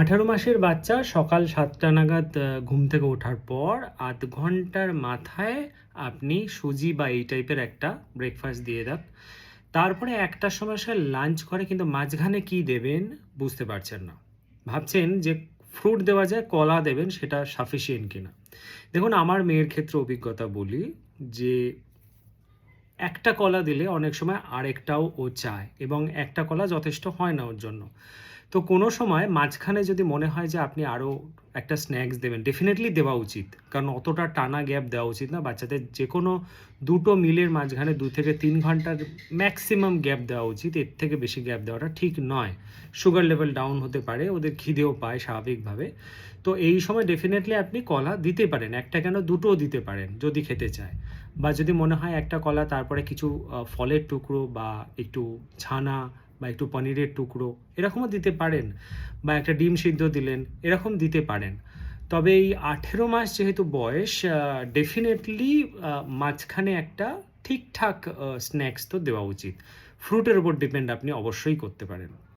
18 মাসের বাচ্চা সকাল 7টা নাগাদ ঘুম থেকে ওঠার পর আধ ঘন্টার মাথায় আপনি সুজি বা এই টাইপের একটা ব্রেকফাস্ট দিয়ে দেন। তারপরে 1টার সময় সে লাঞ্চ করে, কিন্তু মাঝখানে কি দেবেন বুঝতে পারছেন না। ভাবছেন যে ফ্রুট দেওয়া যায়, কলা দেবেন, সেটা সাফিসিয়েন্ট কিনা। দেখুন, আমার মেয়ের ক্ষেত্রে অভিজ্ঞতা বলি যে একটা কলা দিলে অনেক সময় আরেকটাও ও চায়, এবং একটা কলা যথেষ্ট হয় না ওর জন্য। তো কোনো সময় মাঝখানে যদি মনে হয় যে আপনি আরও একটা স্ন্যাক্স দেবেন, ডেফিনেটলি দেওয়া উচিত, কারণ অতটা টানা গ্যাপ দেওয়া উচিত না বাচ্চাদের। যে কোনো দুটো মিলের মাঝখানে 2 থেকে 3 ঘন্টার ম্যাক্সিমাম গ্যাপ দেওয়া উচিত, এর থেকে বেশি গ্যাপ দেওয়াটা ঠিক নয়। সুগার লেভেল ডাউন হতে পারে, ওদের খিদেও পায় স্বাভাবিকভাবে। তো এই সময় ডেফিনেটলি আপনি কলা দিতে পারেন, একটা কেন দুটোও দিতে পারেন যদি খেতে চায়। বা যদি মনে হয় একটা কলা, তারপরে কিছু ফলের টুকরো বা একটু ছানা বা একটু পনিরের টুকরো এরকমও দিতে পারেন, বা একটা ডিম সিদ্ধ দিলেন, এরকম দিতে পারেন। তবে এই 18 মাস যেহেতু বয়স, ডেফিনেটলি মাঝখানে একটা ঠিকঠাক স্ন্যাক্স তো দেওয়া উচিত। ফ্রুটের উপর ডিপেন্ড আপনি অবশ্যই করতে পারেন।